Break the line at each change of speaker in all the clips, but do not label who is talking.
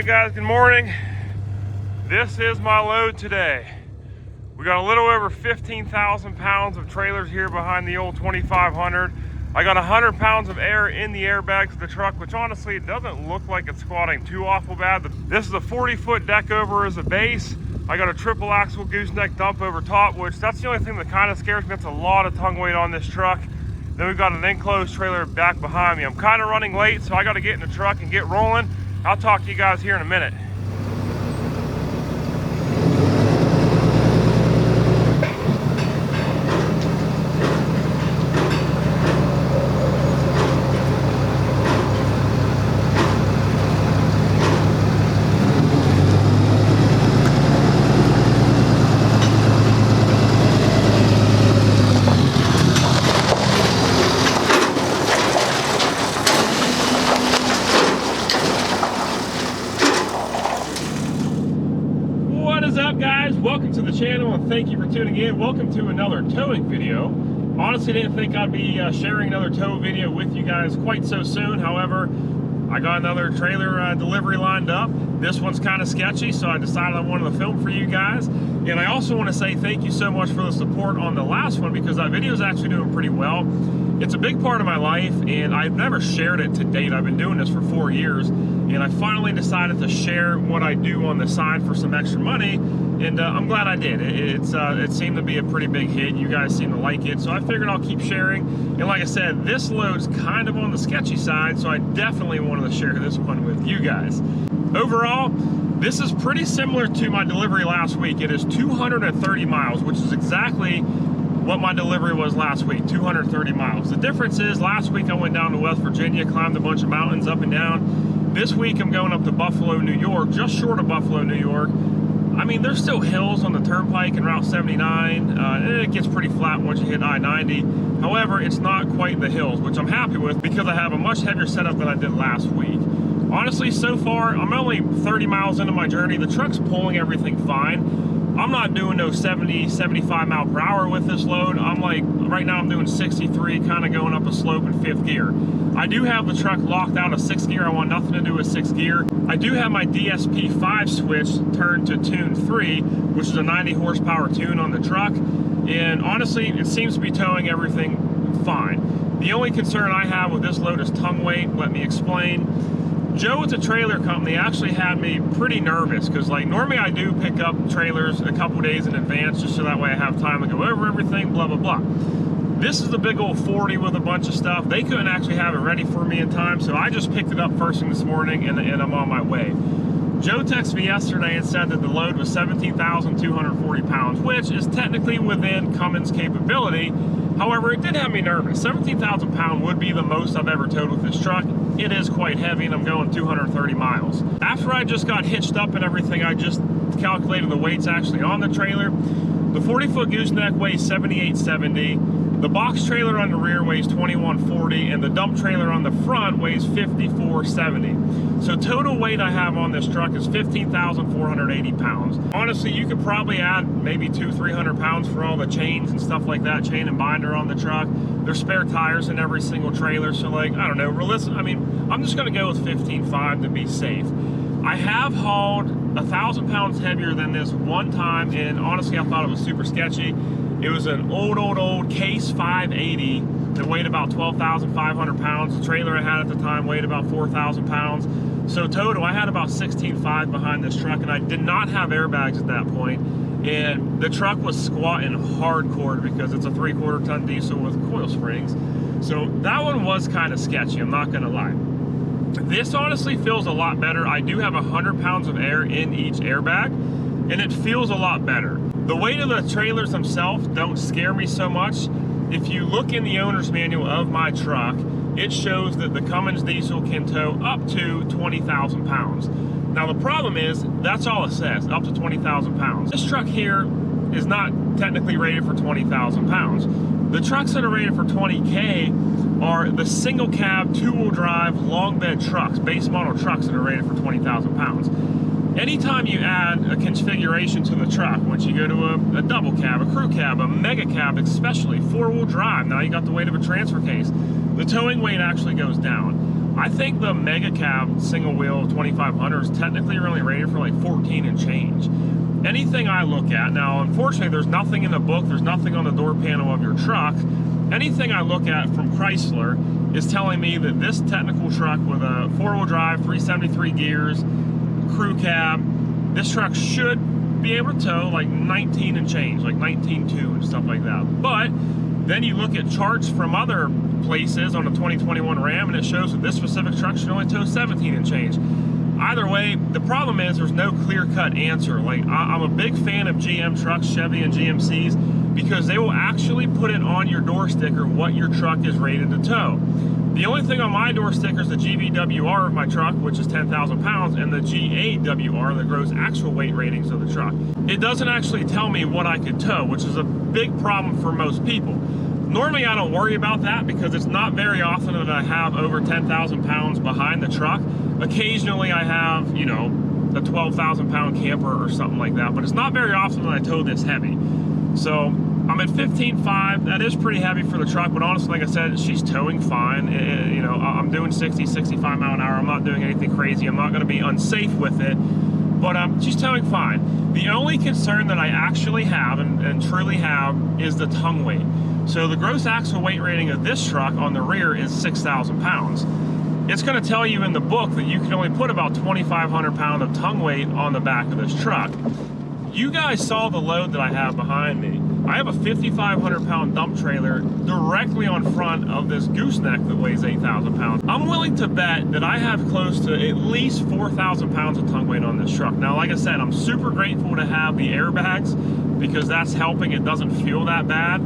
Alright guys, good morning. This is my load today. We got a little over 15,000 pounds of trailers here behind the old 2500. I got 100 pounds of air in the airbags of the truck, which honestly it doesn't look like it's squatting too awful bad. This is a 40-foot deck over as a base. I got a triple axle gooseneck dump over top, which that's the only thing that kind of scares me. That's a lot of tongue weight on this truck. Then we've got an enclosed trailer back behind me. I'm kind of running late, so I got to get in the truck and get rolling. I'll talk to you guys here in a minute. Guys, welcome to the channel and thank you for tuning in. Welcome to another towing video. Honestly, didn't think I'd be sharing another tow video with you guys quite so soon. However, I got another trailer delivery lined up. This one's kind of sketchy, so I decided I wanted to film for you guys. And I also want to say thank you so much for the support on the last one, because that video is actually doing pretty well. It's a big part of my life, and I've never shared it to date. I've been doing this for 4 years, and I finally decided to share what I do on the side for some extra money, and I'm glad I did. It seemed to be a pretty big hit. You guys seem to like it, so I figured I'll keep sharing. And like I said, this load's kind of on the sketchy side, so I definitely wanted to share this one with you guys. Overall, this is pretty similar to my delivery last week. It is 230 miles, which is exactly what my delivery was last week, 230 miles. The difference is last week I went down to West Virginia, climbed a bunch of mountains up and down. This week I'm going up to Buffalo, New York, just short of Buffalo, New York. I mean, there's still hills on the turnpike and Route 79. It gets pretty flat once you hit I-90. However, it's not quite the hills, which I'm happy with because I have a much heavier setup than I did last week. Honestly, so far, I'm only 30 miles into my journey. The truck's pulling everything fine. I'm not doing no 70, 75 mile per hour with this load. I'm like, right now I'm doing 63, kind of going up a slope in 5th gear. I do have the truck locked out of 6th gear. I want nothing to do with 6th gear. I do have my DSP-5 switch turned to tune 3, which is a 90 horsepower tune on the truck. And honestly, it seems to be towing everything fine. The only concern I have with this load is tongue weight. Let me explain. Joe at the trailer company actually had me pretty nervous because, like, normally I do pick up trailers a couple days in advance just so that way I have time to go over everything, blah, blah, blah. This is a big old 40 with a bunch of stuff. They couldn't actually have it ready for me in time, so I just picked it up first thing this morning and I'm on my way. Joe texted me yesterday and said that the load was 17,240 pounds, which is technically within Cummins' capability. However, it did have me nervous. 17,000 pounds would be the most I've ever towed with this truck. It is quite heavy and I'm going 230 miles. After I just got hitched up and everything, I just calculated the weights actually on the trailer. The 40-foot gooseneck weighs 7870. The box trailer on the rear weighs 2140 and the dump trailer on the front weighs 5470. So total weight I have on this truck is 15,480 pounds. Honestly, you could probably add maybe 200-300 pounds for all the chains and stuff like that, chain and binder on the truck. There's spare tires in every single trailer, so like, I don't know, I'm just gonna go with 15.5 to be safe. I have hauled 1,000 pounds heavier than this one time, and honestly, I thought it was super sketchy. It was an old Case 580 that weighed about 12,500 pounds. The trailer I had at the time weighed about 4,000 pounds. So total, I had about 16.5 behind this truck, and I did not have airbags at that point. And the truck was squatting hardcore because it's a 3/4 ton diesel with coil springs. So that one was kind of sketchy, I'm not gonna lie. This honestly feels a lot better. I do have 100 pounds of air in each airbag, and it feels a lot better. The weight of the trailers themselves don't scare me so much. If you look in the owner's manual of my truck, it shows that the Cummins diesel can tow up to 20,000 pounds. Now the problem is, that's all it says, up to 20,000 pounds. This truck here is not technically rated for 20,000 pounds. The trucks that are rated for 20K are the single cab, 2-wheel drive, long bed trucks, base model trucks that are rated for 20,000 pounds. Anytime you add a configuration to the truck, once you go to a double cab, a crew cab, a mega cab, especially 4-wheel drive, now you got the weight of a transfer case, the towing weight actually goes down. I think the mega cab single wheel 2500 is technically only rated for like 14 and change. Anything I look at, now unfortunately there's nothing in the book, there's nothing on the door panel of your truck. Anything I look at from Chrysler is telling me that this technical truck with a 4-wheel drive, 373 gears, crew cab, this truck should be able to tow like 19 and change, like 19.2 and stuff like that. But then you look at charts from other places on a 2021 Ram and it shows that this specific truck should only tow 17 and change. Either way, the problem is there's no clear-cut answer. Like, I'm a big fan of GM trucks, Chevy and GMCs, because they will actually put it on your door sticker what your truck is rated to tow. The only thing on my door sticker is the GVWR of my truck, which is 10,000 pounds, and the GAWR, the gross actual weight ratings of the truck. It doesn't actually tell me what I could tow, which is a big problem for most people. Normally I don't worry about that because it's not very often that I have over 10,000 pounds behind the truck. Occasionally I have, you know, a 12,000 pound camper or something like that, but it's not very often that I tow this heavy. So I'm at 15.5. That is pretty heavy for the truck, but honestly, like I said, she's towing fine. You know, I'm doing 60, 65 mile an hour. I'm not doing anything crazy. I'm not going to be unsafe with it, but she's towing fine. The only concern that I actually have and truly have is the tongue weight. So the gross axle weight rating of this truck on the rear is 6,000 pounds. It's going to tell you in the book that you can only put about 2,500 pounds of tongue weight on the back of this truck. You guys saw the load that I have behind me. I have a 5,500 pound dump trailer directly on front of this gooseneck that weighs 8,000 pounds. I'm willing to bet that I have close to at least 4,000 pounds of tongue weight on this truck. Now, like I said, I'm super grateful to have the airbags because that's helping. It doesn't feel that bad,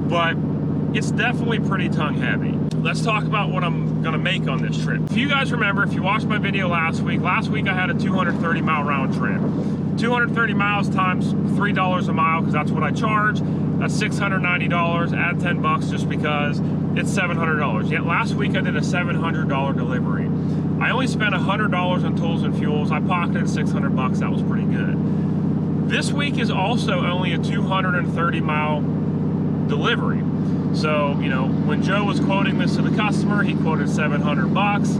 but it's definitely pretty tongue heavy. Let's talk about what I'm gonna make on this trip. If you guys remember, if you watched my video last week I had a 230 mile round trip. 230 miles times $3 a mile, because that's what I charge. That's $690, add 10 bucks just because it's $700. Yet last week I did a $700 delivery. I only spent $100 on tools and fuels. I pocketed 600 bucks, that was pretty good. This week is also only a 230 mile delivery. So, you know, when Joe was quoting this to the customer, he quoted 700 bucks.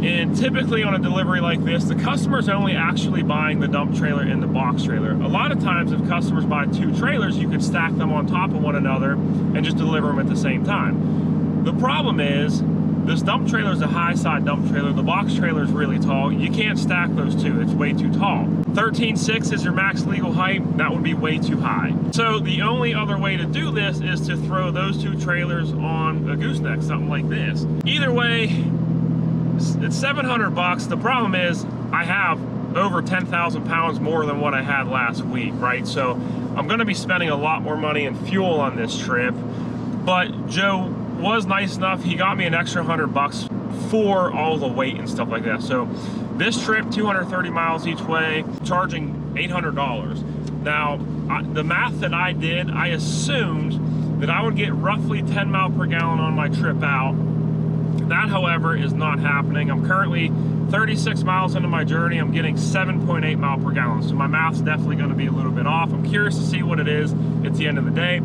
And typically on a delivery like this, the customer's only actually buying the dump trailer and the box trailer. A lot of times if customers buy 2 trailers, you could stack them on top of one another and just deliver them at the same time. The problem is, this dump trailer is a high side dump trailer. The box trailer is really tall. You can't stack those 2, it's way too tall. 13.6 is your max legal height. That would be way too high. So the only other way to do this is to throw those 2 trailers on a gooseneck, something like this. Either way, it's 700 bucks. The problem is I have over 10,000 pounds more than what I had last week, right? So I'm gonna be spending a lot more money in fuel on this trip, but Joe was nice enough. He got me an extra 100 bucks for all the weight and stuff like that. So this trip, 230 miles each way, charging $800. Now, the math that I did, I assumed that I would get roughly 10 miles per gallon on my trip out. That, however, is not happening. I'm currently 36 miles into my journey. I'm getting 7.8 miles per gallon. So my math's definitely going to be a little bit off. I'm curious to see what it is at the end of the day.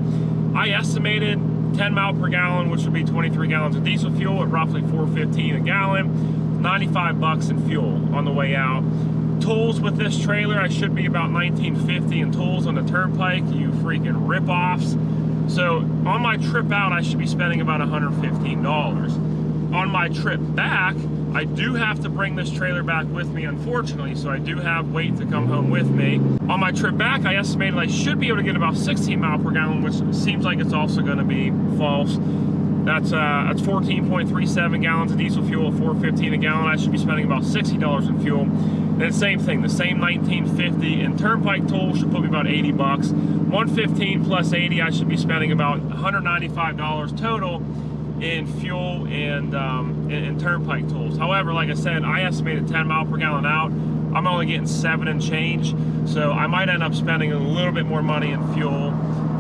I estimated 10 miles per gallon, which would be 23 gallons of diesel fuel at roughly $4.15 a gallon, 95 bucks in fuel on the way out. Tolls with this trailer, I should be about $19.50 in tolls on the turnpike, you freaking rip-offs. So on my trip out, I should be spending about $115. On my trip back, I do have to bring this trailer back with me, unfortunately, so I do have weight to come home with me. On my trip back, I estimated I should be able to get about 16 miles per gallon, which seems like it's also going to be false. That's 14.37 gallons of diesel fuel at $4.15 a gallon. I should be spending about $60 in fuel. And same thing, the same $19.50 in turnpike tolls should put me about 80 bucks. $115 plus 80, I should be spending about $195 total in fuel and turnpike tolls. However, like I said, I estimated 10 miles per gallon out. I'm only getting 7 and change, so I might end up spending a little bit more money in fuel.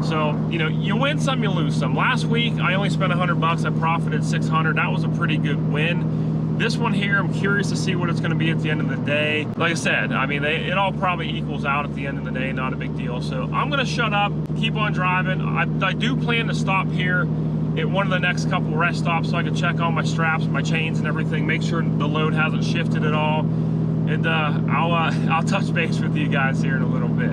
So, you know, you win some, you lose some. Last week, I only spent 100 bucks. I profited 600. That was a pretty good win. This one here, I'm curious to see what it's going to be at the end of the day. Like I said, I mean, it all probably equals out at the end of the day. Not a big deal. So I'm going to shut up, keep on driving. I do plan to stop here at one of the next couple rest stops so I can check all my straps, my chains and everything, make sure the load hasn't shifted at all. And I'll touch base with you guys here in a little bit.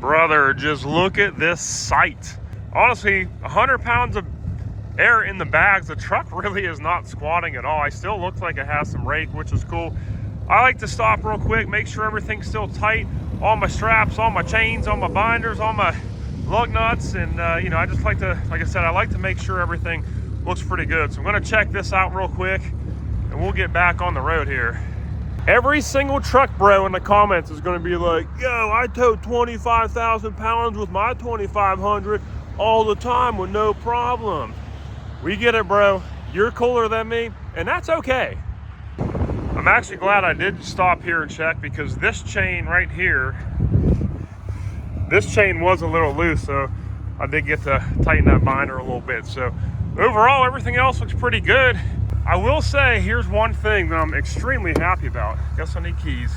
Brother, just look at this sight. Honestly, 100 pounds of air in the bags. The truck really is not squatting at all. I still look like it has some rake, which is cool. I like to stop real quick, make sure everything's still tight. All my straps, all my chains, all my binders, all my lug nuts, and you know, I just like to, like I said, I like to make sure everything looks pretty good. So I'm gonna check this out real quick and we'll get back on the road here. Every single truck bro in the comments is gonna be like, yo, I towed 25,000 pounds with my 2500 all the time with no problem. We get it, bro. You're cooler than me, and that's okay. I'm actually glad I did stop here and check, because this chain right here, this chain was a little loose, so I did get to tighten that binder a little bit. So overall, everything else looks pretty good. I will say, here's one thing that I'm extremely happy about. Guess I need keys.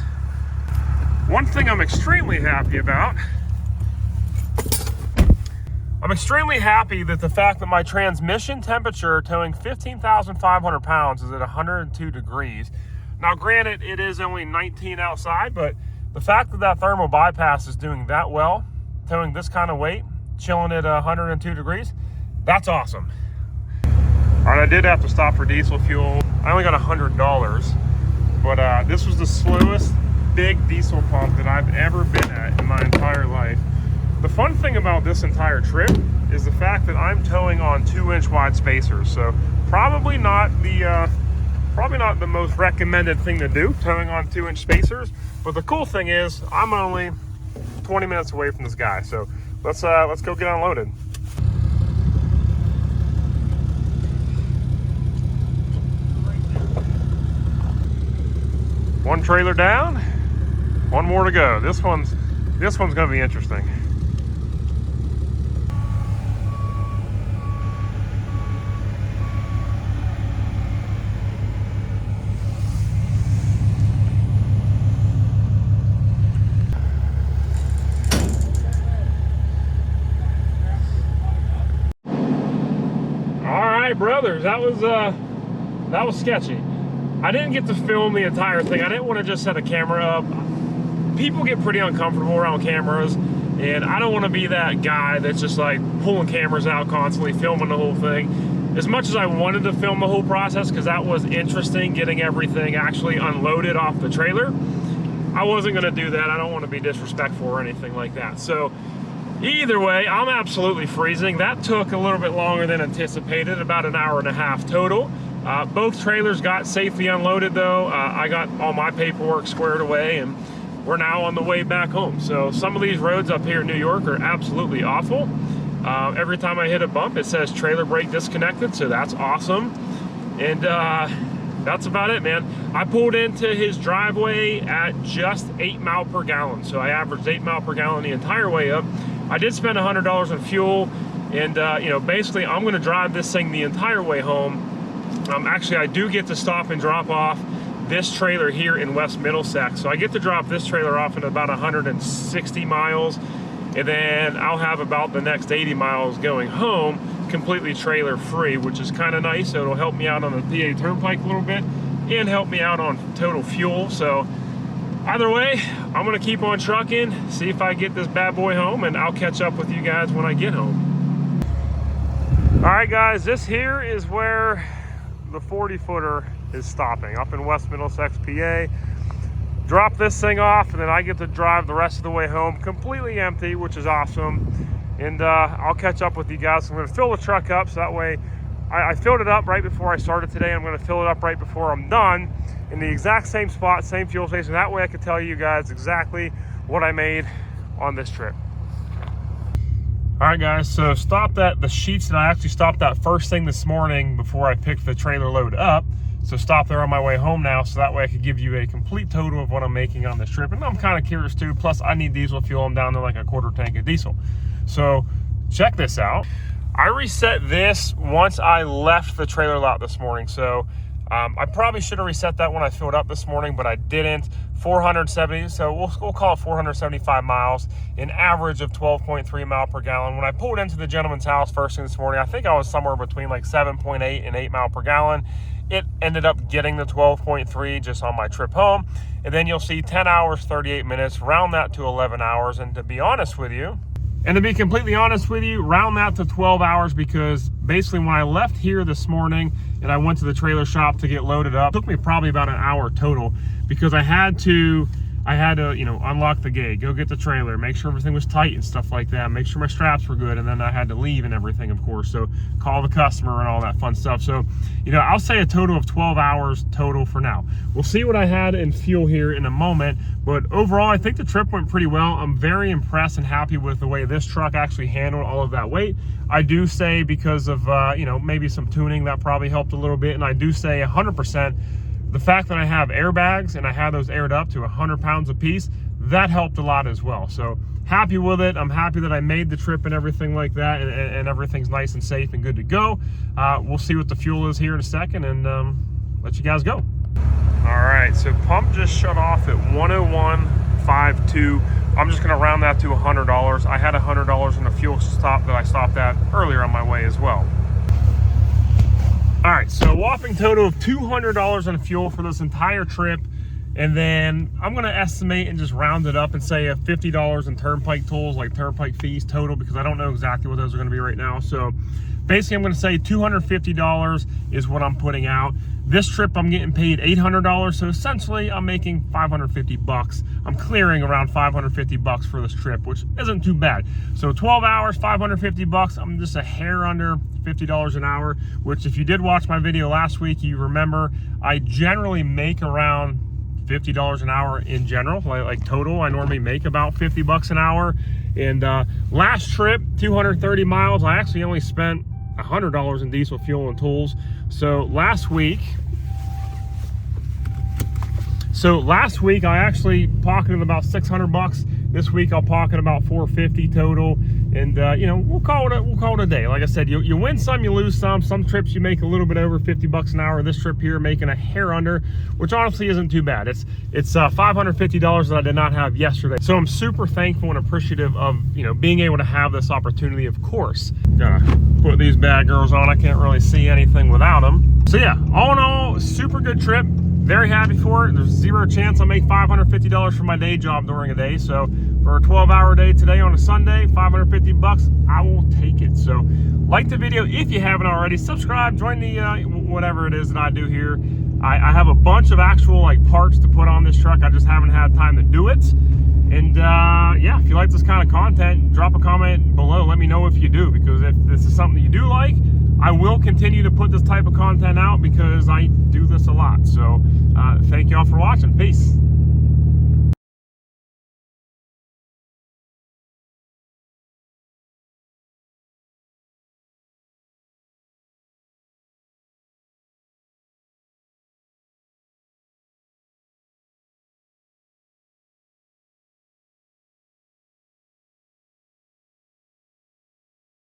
One thing I'm extremely happy about, I'm extremely happy that the fact that my transmission temperature towing 15,500 pounds is at 102 degrees. Now granted, it is only 19 outside, but the fact that that thermal bypass is doing that well, towing this kind of weight, chilling at 102 degrees, that's awesome. All right, I did have to stop for diesel fuel. I only got $100, but this was the slowest big diesel pump that I've ever been at in my entire life. The fun thing about this entire trip is the fact that I'm towing on 2-inch wide spacers. So probably not the most recommended thing to do, towing on 2-inch spacers. But the cool thing is I'm only 20 minutes away from this guy. So let's go get unloaded. One trailer down, one more to go. This one's gonna be interesting. All right, brothers, that was sketchy. I didn't get to film the entire thing. I didn't want to just set a camera up. People get pretty uncomfortable around cameras, and I don't want to be that guy that's just like pulling cameras out constantly, filming the whole thing. As much as I wanted to film the whole process, because that was interesting, getting everything actually unloaded off the trailer, I wasn't going to do that. I don't want to be disrespectful or anything like that. So either way, I'm absolutely freezing. That took a little bit longer than anticipated, about an hour and a half total. Both trailers got safely unloaded though. I got all my paperwork squared away, and we're now on the way back home. So some of these roads up here in New York are absolutely awful. Every time I hit a bump, it says trailer brake disconnected, so that's awesome. And that's about it, man. I pulled into his driveway at just 8 miles per gallon. So I averaged 8 miles per gallon the entire way up. I did spend $100 on fuel, and you know, basically I'm gonna drive this thing the entire way home. Actually, I do get to stop and drop off this trailer here in West Middlesex. So I get to drop this trailer off in about 160 miles, and then I'll have about the next 80 miles going home completely trailer free, which is kind of nice. So it'll help me out on the PA Turnpike a little bit and help me out on total fuel. So either way, I'm gonna keep on trucking, see if I get this bad boy home, and I'll catch up with you guys when I get home. All right, guys, this here is where the 40-footer is stopping, up in West Middlesex, PA. Drop this thing off, and then I get to drive the rest of the way home completely empty, which is awesome. And I'll catch up with you guys. I'm going to fill the truck up, so that way I filled it up right before I started today. I'm going to fill it up right before I'm done in the exact same spot, same fuel station. That way I can tell you guys exactly what I made on this trip. All right, guys, so stopped at the sheets, and I actually stopped that first thing this morning before I picked the trailer load up. So stop there on my way home now, so that way I could give you a complete total of what I'm making on this trip. And I'm kind of curious too, plus I need diesel fuel. I'm down to like a quarter tank of diesel. So check this out. I reset this once I left the trailer lot this morning. So I probably should have reset that when I filled up this morning, but I didn't. 470, so we'll call it 475 miles, an average of 12.3 mile per gallon. When I pulled into the gentleman's house first thing this morning, I think I was somewhere between like 7.8 and 8 mile per gallon. It ended up getting the 12.3 just on my trip home. And then you'll see 10 hours, 38 minutes, round that to 11 hours. And to be honest with you, completely honest with you, round that to 12 hours, because basically when I left here this morning and I went to the trailer shop to get loaded up, it took me probably about an hour total, because I had to, you know, unlock the gate, go get the trailer, make sure everything was tight and stuff like that, make sure my straps were good, and then I had to leave and everything, of course, so call the customer and all that fun stuff. So, you know, I'll say a total of 12 hours total for now. We'll see what I had in fuel here in a moment, but overall, I think the trip went pretty well. I'm very impressed and happy with the way this truck actually handled all of that weight. I do say because of, you know, maybe some tuning that probably helped a little bit, and I do say 100%, the fact that I have airbags and I have those aired up to 100 pounds a piece, that helped a lot as well. So happy with it. I'm happy that I made the trip and everything like that, and everything's nice and safe and good to go. We'll see what the fuel is here in a second, and let you guys go. All right, so pump just shut off at 101.52. I'm just gonna round that to $100. I had $100 in a fuel stop that I stopped at earlier on my way as well. All right, so a whopping total of $200 in fuel for this entire trip. And then I'm gonna estimate and just round it up and say a $50 in turnpike tolls, like turnpike fees total, because I don't know exactly what those are gonna be right now. So basically I'm gonna say $250 is what I'm putting out. This trip I'm getting paid $800, so essentially I'm making 550 bucks. I'm clearing around 550 bucks for this trip, which isn't too bad. So 12 hours, 550 bucks. I'm just a hair under $50 an hour, which if you did watch my video last week, you remember I generally make around $50 an hour in general, like total. I normally make about 50 bucks an hour. And last trip, 230 miles, I actually only spent $100 in diesel fuel and tools. So last week I actually pocketed about 600 bucks. This week I'll pocket about 450 total, and you know, we'll call it a day. Like I said, you win some, you lose some. Some trips you make a little bit over 50 bucks an hour. This trip here making a hair under, which honestly isn't too bad. It's $550 that I did not have yesterday. So I'm super thankful and appreciative of, you know, being able to have this opportunity. Of course, gotta put these bad girls on. I can't really see anything without them. So yeah, all in all, super good trip. Very happy for it. There's zero chance I'll make $550 for my day job during a day. So for a 12-hour day today on a Sunday, 550 bucks, I will take it. So like the video if you haven't already. Subscribe, join the whatever it is that I do here. I have a bunch of actual like parts to put on this truck. I just haven't had time to do it. And yeah, if you like this kind of content, drop a comment below. Let me know if you do, because if this is something that you do like, I will continue to put this type of content out because I do this a lot. So thank you all for watching. Peace.